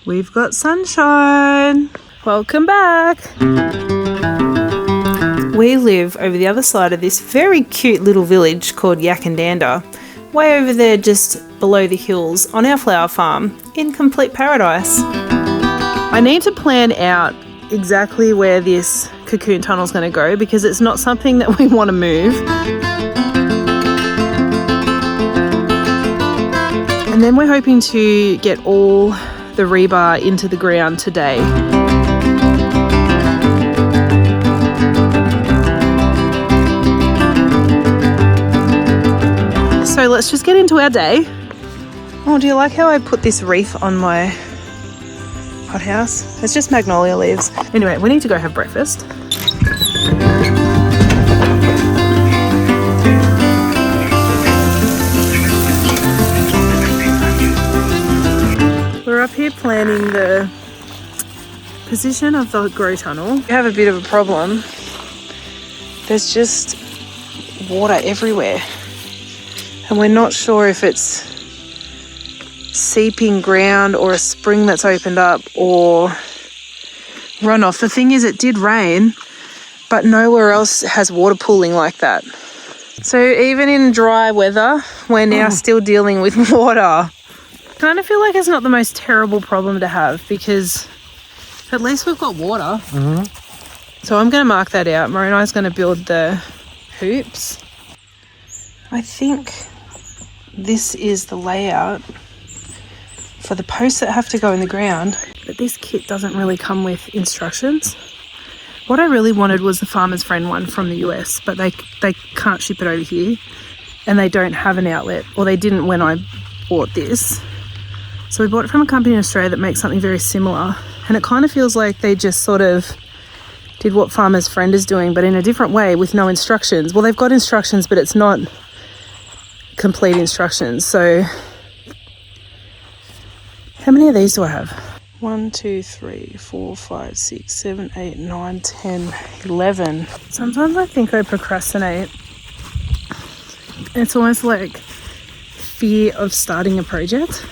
We've got sunshine. Welcome back. We live over the other side of this very cute little village called Yackandandah, way over there just below the hills on our flower farm in complete paradise. I need to plan out exactly where this cocoon tunnel is going to go because it's not something that we want to move. And then we're hoping to get all the rebar into the ground today. So let's just get into our day. Oh, do you like how I put this wreath on my hothouse? It's just magnolia leaves. Anyway, we need to go have breakfast. We're up here planning the position of the grow tunnel. We have a bit of a problem. There's just water everywhere. And we're not sure if it's seeping ground or a spring that's opened up or runoff. The thing is, it did rain, but nowhere else has water pooling like that. So even in dry weather, we're now still dealing with water. Kind of feel like it's not the most terrible problem to have because at least we've got water. So I'm going to mark that out. Moroni's going to build the hoops. I think this is the layout for the posts that have to go in the ground, but this kit doesn't really come with instructions. What I really wanted was the Farmer's Friend one from the US, but they can't ship it over here and they don't have an outlet, or they didn't when I bought this. So we bought it from a company in Australia that makes something very similar, and it kind of feels like they just sort of did what Farmer's Friend is doing, but in a different way with no instructions. Well, they've got instructions, but it's not complete instructions. So how many of these do I have? 1, 2, 3, 4, 5, 6, 7, 8, 9, 10, 11. Sometimes I think I procrastinate. It's almost like fear of starting a project.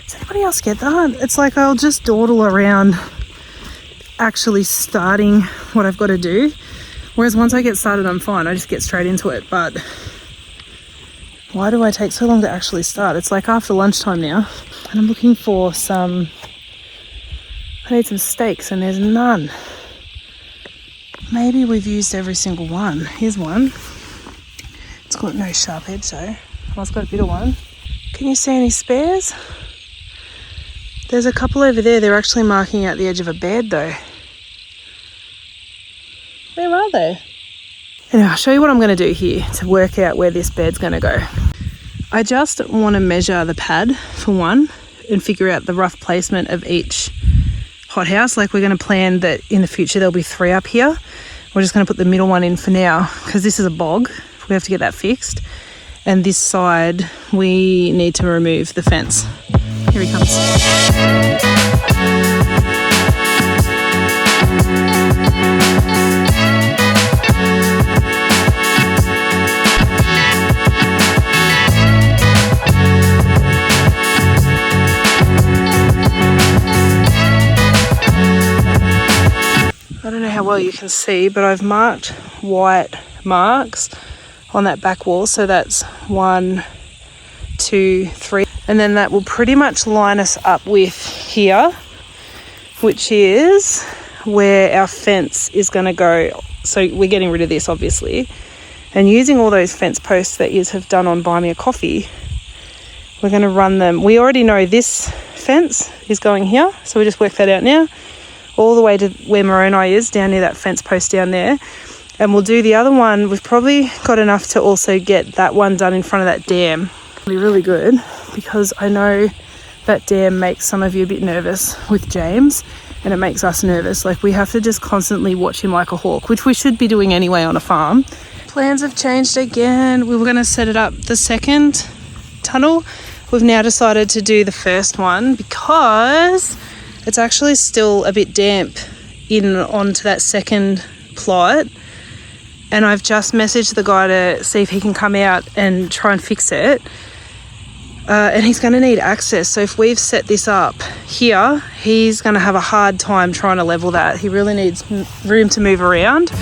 Does anybody else get that? It's like I'll just dawdle around actually starting what I've got to do. Whereas once I get started, I'm fine. I just get straight into it. But why do I take so long to actually start? It's like after lunchtime now, and I'm looking for some, I need some steaks and there's none. Maybe we've used every single one. Here's one. It's got no sharp edge though. Oh, it's got a bit of one. Can you see any spares? There's a couple over there. They're actually marking out the edge of a bed though. Where are they? Anyway, I'll show you what I'm going to do here to work out where this bed's going to go. I just want to measure the pad for one and figure out the rough placement of each hothouse. Like, we're going to plan that in the future there'll be 3 up here. We're just going to put the middle one in for now because this is a bog. We have to get that fixed. And this side, we need to remove the fence. Here he comes. I don't know how well you can see, but I've marked white marks on that back wall. So that's 1, 2, 3. And then that will pretty much line us up with here, which is where our fence is going to go. So we're getting rid of this, obviously. And using all those fence posts that you have done on Buy Me a Coffee, we're going to run them. We already know this fence is going here, so we just work that out now. All the way to where Moroni is, down near that fence post down there. And we'll do the other one. We've probably got enough to also get that one done in front of that dam. It'll be really good because I know that dam makes some of you a bit nervous with James, and it makes us nervous. Like, we have to just constantly watch him like a hawk, which we should be doing anyway on a farm. Plans have changed again. We were going to set it up the second tunnel. We've now decided to do the first one because it's actually still a bit damp in onto that second plot, and I've just messaged the guy to see if he can come out and try and fix it. and he's going to need access. So if we've set this up here, he's going to have a hard time trying to level that. He really needs room to move around.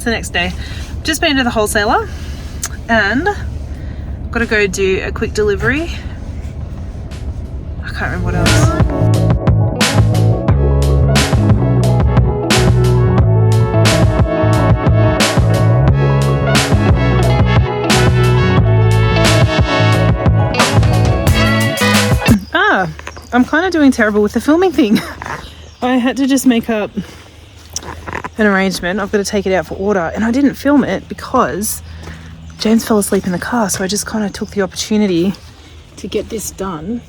The next day, just been to the wholesaler and got to go do a quick delivery. I can't remember what else. I'm kind of doing terrible with the filming thing. I had to just make up an arrangement. I've got to take it out for order, and I didn't film it because James fell asleep in the car, so I just kind of took the opportunity to get this done.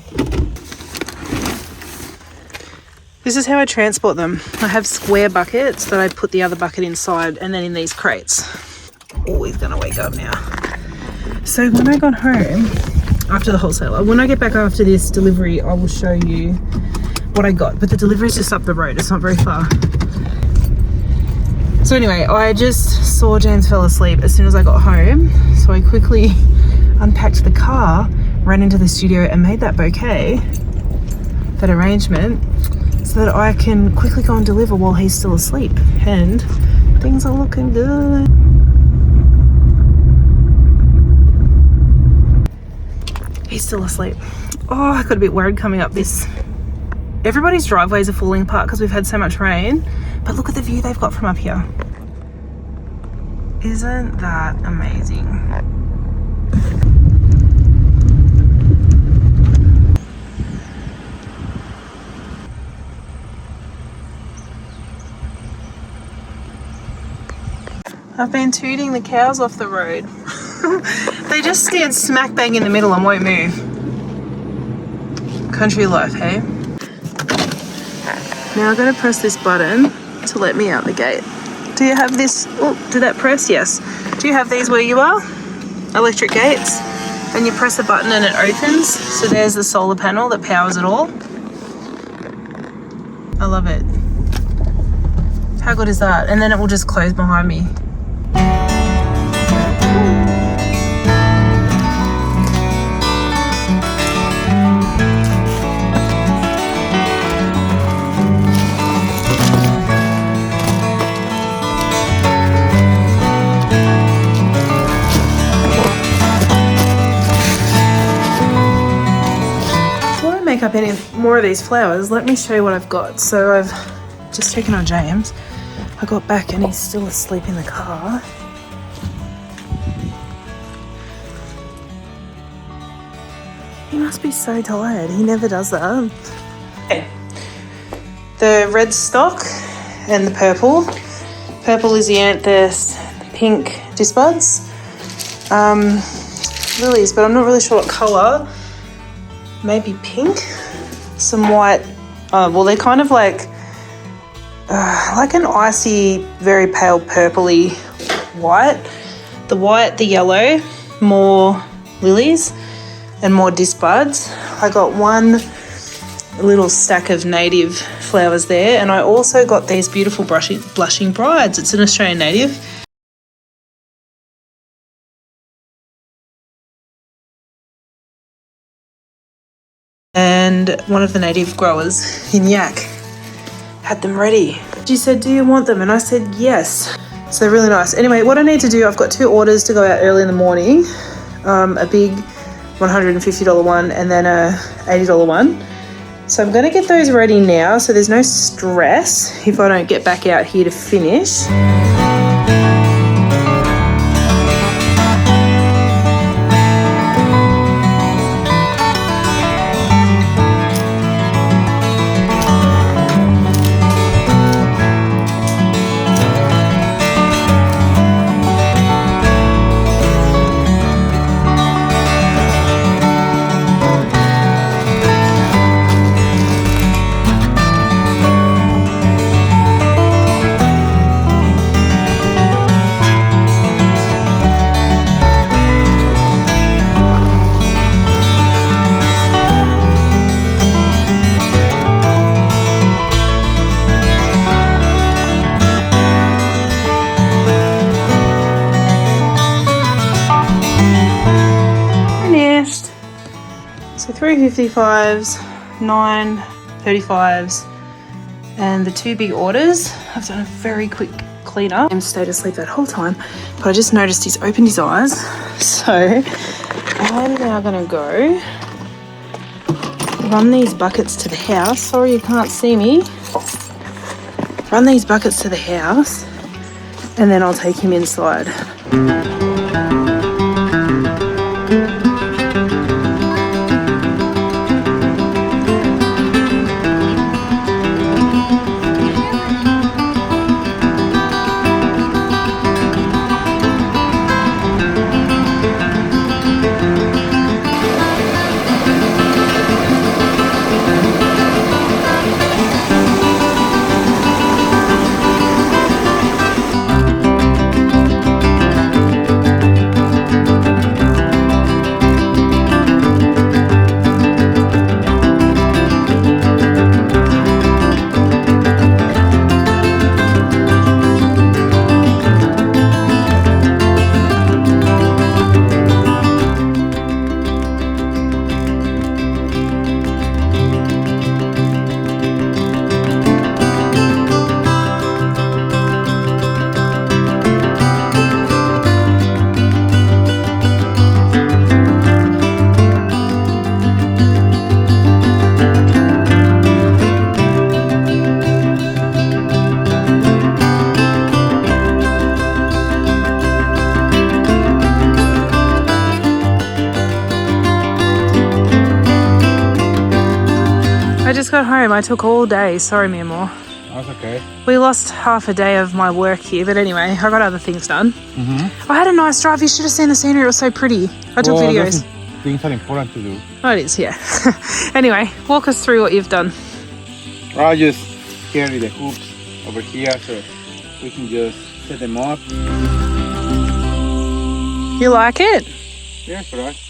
This is how I transport them. I have square buckets that I put the other bucket inside, and then in these crates. Oh, he's gonna wake up now. So when I got home after the wholesaler, when I get back after this delivery, I will show you what I got, but the delivery is just up the road. It's not very far. So anyway, I just saw James fell asleep as soon as I got home. So I quickly unpacked the car, ran into the studio and made that bouquet, that arrangement, so that I can quickly go and deliver while he's still asleep. And things are looking good. He's still asleep. Oh, I got a bit worried coming up this. Everybody's driveways are falling apart because we've had so much rain. But look at the view they've got from up here. Isn't that amazing? I've been tooting the cows off the road. They just stand smack bang in the middle and won't move. Country life, hey? Now I've got to press this button to let me out the gate. Do you have this? Oh, did that press? Yes. Do you have these where you are? Electric gates? And you press a button and it opens. So there's the solar panel that powers it all. I love it. How good is that? And then it will just close behind me. Make up any more of these flowers, let me show you what I've got. So I've just taken on James. I got back and he's still asleep in the car. He must be so tired. He never does that. Okay. The red stock and the purple. Purple is the anthus, pink disbuds. Lilies, but I'm not really sure what colour. Maybe pink, some white. Well, they're kind of like an icy, very pale purpley white. The white, the yellow, more lilies and more disbuds. I got one little stack of native flowers there, and I also got these beautiful blushing brides. It's an Australian native. And one of the native growers in Yak had them ready. She said, do you want them? And I said, yes. So they're really nice. Anyway, what I need to do, I've got 2 orders to go out early in the morning. A big $150 one and then a $80 one. So I'm going to get those ready now so there's no stress if I don't get back out here to finish. So 355s, 9 35s, and the 2 big orders. I've done a very quick clean up and stayed asleep that whole time, but I just noticed he's opened his eyes. So I'm now gonna go run these buckets to the house. Sorry you can't see me. Run these buckets to the house and then I'll take him inside. I just got home. I took all day. Sorry, mi amor. That's okay. We lost half a day of my work here, but anyway, I got other things done. I had a nice drive. You should have seen the scenery. It was so pretty. I took videos. Things are important to do. Oh, it is, yeah. Anyway, walk us through what you've done. I'll just carry the hoops over here so we can just set them up. You like it? Yeah, for us.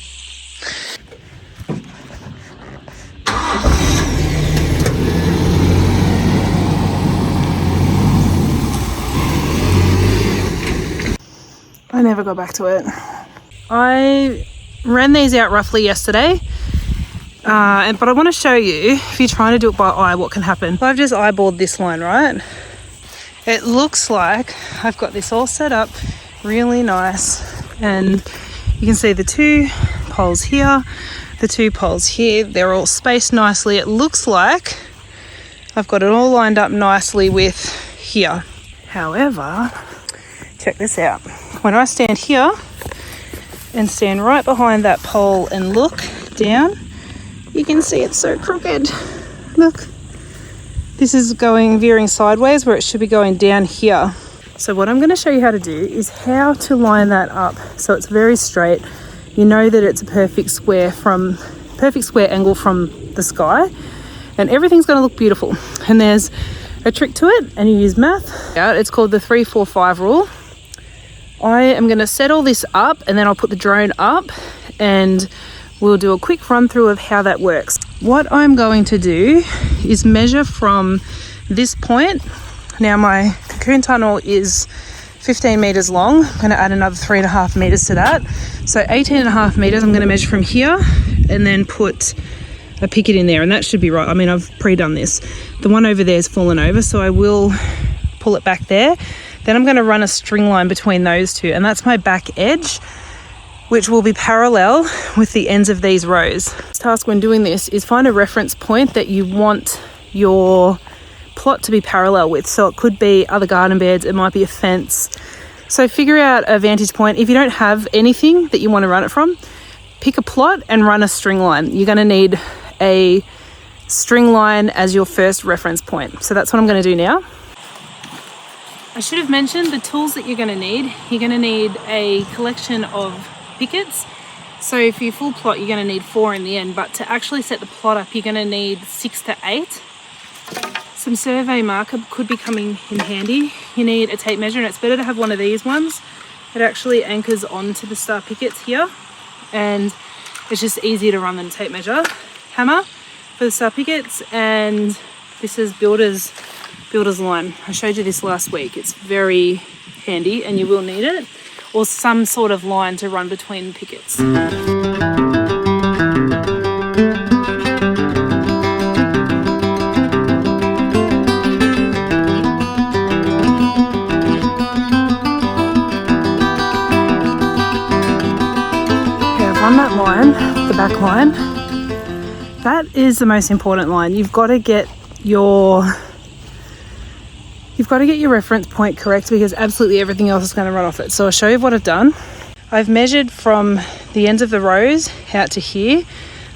I never got back to it. I ran these out roughly yesterday, but I want to show you, if you're trying to do it by eye, what can happen. I've just eyeballed this line, right? It looks like I've got this all set up really nice, and you can see the 2 poles here, the 2 poles here, they're all spaced nicely. It looks like I've got it all lined up nicely with here. However, check this out. When I stand here and stand right behind that pole and look down, you can see it's so crooked. Look, this is veering sideways where it should be going down here. So what I'm going to show you how to do is how to line that up so it's very straight. You know that it's a perfect square angle from the sky, and everything's going to look beautiful. And there's a trick to it, and you use math. It's called the 3-4-5 rule. I am going to set all this up and then I'll put the drone up and we'll do a quick run through of how that works. What I'm going to do is measure from this point. Now my cocoon tunnel is 15 meters long. I'm going to add another 3.5 meters to that. So 18.5 meters I'm going to measure from here and then put a picket in there, and that should be right. I mean, I've pre-done this. The one over there is fallen over, so I will pull it back there. Then I'm going to run a string line between those 2, and that's my back edge, which will be parallel with the ends of these rows. The task when doing this is find a reference point that you want your plot to be parallel with. So it could be other garden beds, it might be a fence. So figure out a vantage point. If you don't have anything that you want to run it from, pick a plot and run a string line. You're going to need a string line as your first reference point. So that's what I'm going to do now. I should have mentioned the tools that you're going to need. You're going to need a collection of pickets. So for your full plot, you're going to need 4 in the end, but to actually set the plot up, you're going to need 6 to 8. Some survey marker could be coming in handy. You need a tape measure, and it's better to have one of these ones. It actually anchors onto the star pickets here, and it's just easier to run than a tape measure. Hammer for the star pickets, and this is builder's line. I showed you this last week. It's very handy and you will need it, or some sort of line to run between pickets. line. That is the most important line. You've got to get your reference point correct, because absolutely everything else is going to run off it. So I'll show you what I've done. I've measured from the ends of the rows out to here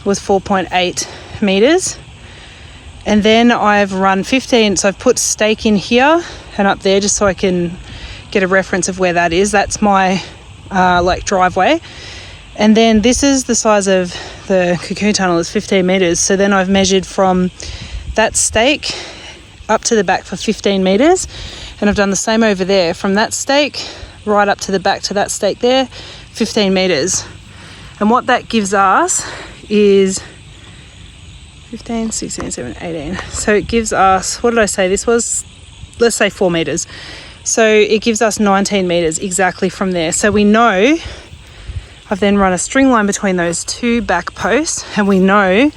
was 4.8 meters. And then I've run 15, so I've put stake in here and up there just so I can get a reference of where that is. That's my like driveway. And then this is the size of the cocoon tunnel, is 15 meters. So then I've measured from that stake up to the back for 15 meters. And I've done the same over there, from that stake right up to the back to that stake there, 15 meters. And what that gives us is 15, 16, 17, 18. So it gives us, what did I say? This was, let's say 4 meters. So it gives us 19 meters exactly from there. So we know, I've then run a string line between those two back posts, and we know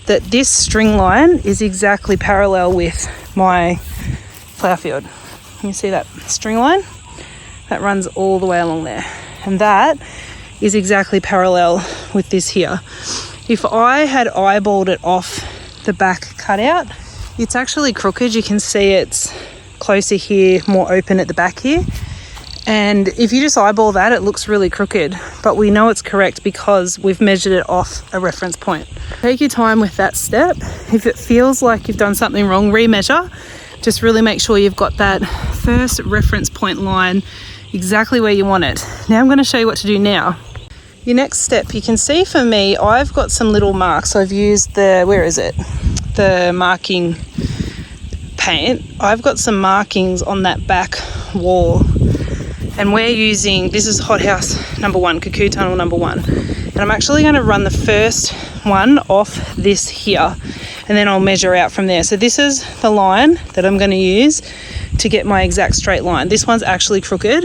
that this string line is exactly parallel with my flower field. You see that string line? That runs all the way along there. And that is exactly parallel with this here. If I had eyeballed it off the back cutout, it's actually crooked. You can see it's closer here, more open at the back here. And if you just eyeball that, it looks really crooked, but we know it's correct because we've measured it off a reference point. Take your time with that step. If it feels like you've done something wrong, remeasure. Just really make sure you've got that first reference point line exactly where you want it. Now I'm going to show you what to do now. Your next step, you can see for me, I've got some little marks. I've used the marking paint. I've got some markings on that back wall. And we're using, this is hothouse number 1, cocoon tunnel number 1. And I'm actually going to run the first one off this here, and then I'll measure out from there. So this is the line that I'm going to use to get my exact straight line. This one's actually crooked.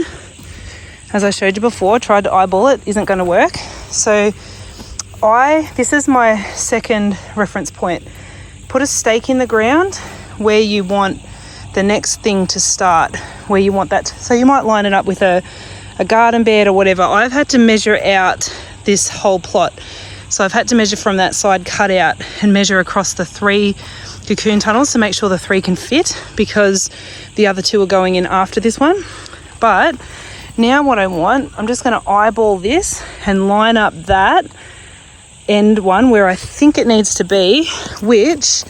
As I showed you before, tried to eyeball it, isn't going to work. So this is my second reference point. Put a stake in the ground where you want the next thing to start, where you want that. So you might line it up with a garden bed or whatever. I've had to measure out this whole plot. So I've had to measure from that side cut out and measure across the 3 cocoon tunnels to make sure the 3 can fit, because the other 2 are going in after this one. But now what I want, I'm just going to eyeball this and line up that end one where I think it needs to be, which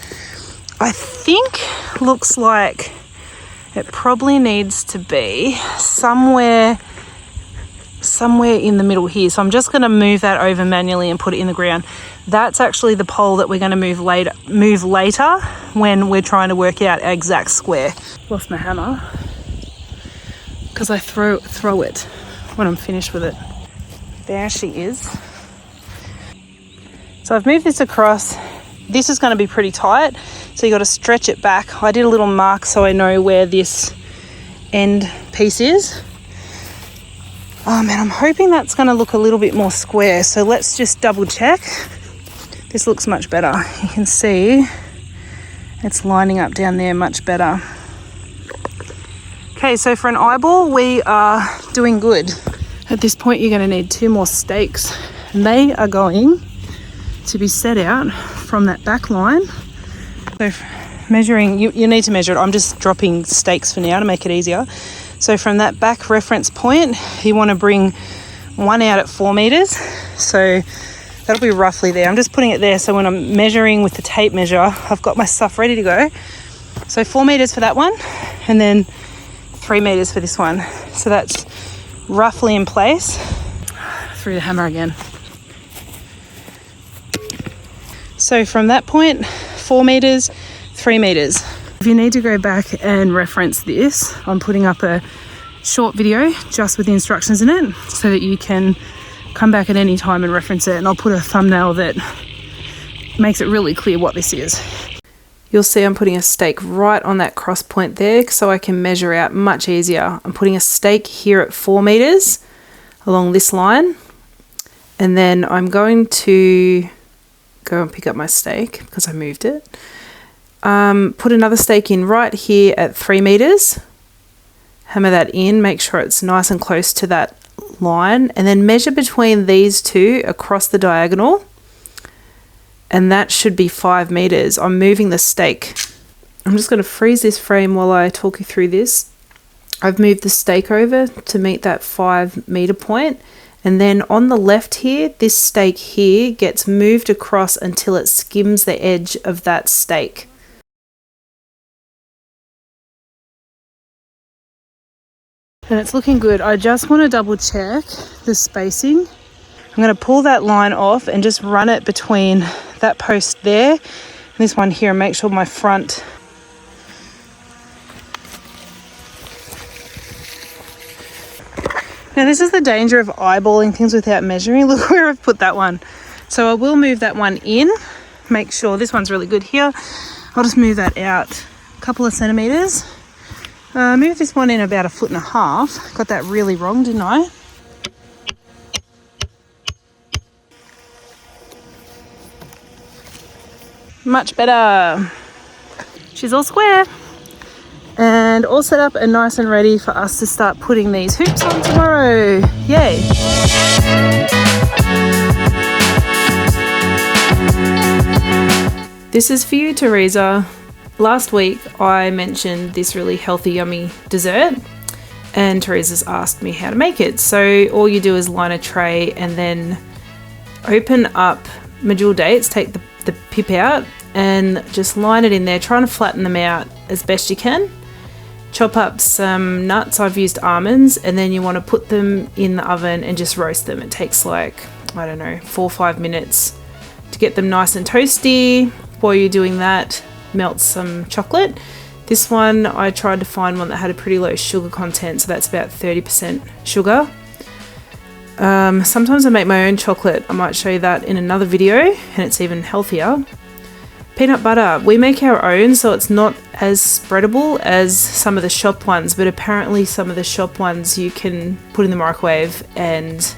I think looks like it probably needs to be somewhere in the middle here. So I'm just going to move that over manually and put it in the ground. That's actually the pole that we're going to move later when we're trying to work out our exact square. Lost my hammer because I throw it when I'm finished with it. There she is. So I've moved this across. This is going to be pretty tight, so you got to stretch it back. I did a little mark so I know where this end piece is. Oh man, I'm hoping that's going to look a little bit more square. So let's just double check. This looks much better. You can see it's lining up down there much better. Okay, so for an eyeball, we are doing good. At this point, you're going to need 2 more stakes, and they are going to be set out from that back line. So measuring, you need to measure it. I'm just dropping stakes for now to make it easier. So from that back reference point, you want to bring 1 out at 4 meters. So that'll be roughly there. I'm just putting it there so when I'm measuring with the tape measure, I've got my stuff ready to go. So 4 meters for that one, and then 3 meters for this one. So that's roughly in place. Through the hammer again. So from that point, 4 meters, 3 meters. If you need to go back and reference this, I'm putting up a short video just with the instructions in it so that you can come back at any time and reference it. And I'll put a thumbnail that makes it really clear what this is. You'll see I'm putting a stake right on that cross point there so I can measure out much easier. I'm putting a stake here at 4 meters along this line. And then I'm going to go and pick up my stake because I moved it. Put another stake in right here at 3 meters. Hammer that in, make sure it's nice and close to that line, and then measure between these two across the diagonal and that should be 5 meters. I'm moving the steak. I'm just going to freeze this frame while I talk you through this. I've moved the steak over to meet that 5 meter point, and then on the left here, this steak here gets moved across until it skims the edge of that steak. And it's looking good. I just want to double check the spacing. I'm going to pull that line off and just run it between that post there and this one here and make sure my front. Now this is the danger of eyeballing things without measuring. Look where I've put that one. So I will move that one in, make sure this one's really good here. I'll just move that out a couple of centimeters. Move this one in about 1.5 feet. Got that really wrong, didn't I? Much better. She's all square and all set up and nice and ready for us to start putting these hoops on tomorrow. Yay. This is for you, Teresa. Last week I mentioned this really healthy, yummy dessert, and Teresa's asked me how to make it. So all you do is line a tray and then open up medjool dates, take the pip out and just line it in there, trying to flatten them out as best you can. Chop up some nuts, I've used almonds, and then you want to put them in the oven and just roast them. It takes like, I don't know, 4 or 5 minutes to get them nice and toasty. While you're doing that, melt some chocolate. This one, I tried to find one that had a pretty low sugar content, so that's about 30% sugar. Sometimes I make my own chocolate. I might show you that in another video, and it's even healthier. Peanut butter, we make our own, so it's not as spreadable as some of the shop ones, but apparently some of the shop ones you can put in the microwave and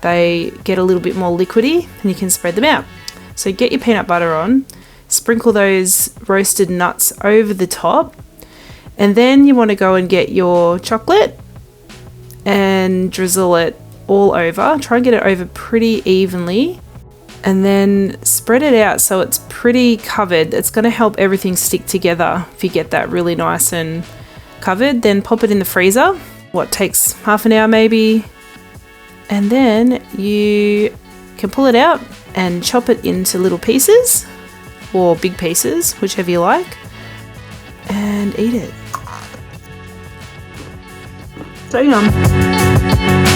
they get a little bit more liquidy and you can spread them out. So get your peanut butter on, sprinkle those roasted nuts over the top, and then you want to go and get your chocolate and drizzle it all over. Try and get it over pretty evenly, and then spread it out so it's pretty covered. It's going to help everything stick together if you get that really nice and covered. Then pop it in the freezer. What takes half an hour maybe, and then you can pull it out and chop it into little pieces or big pieces, whichever you like, and eat it. So yum.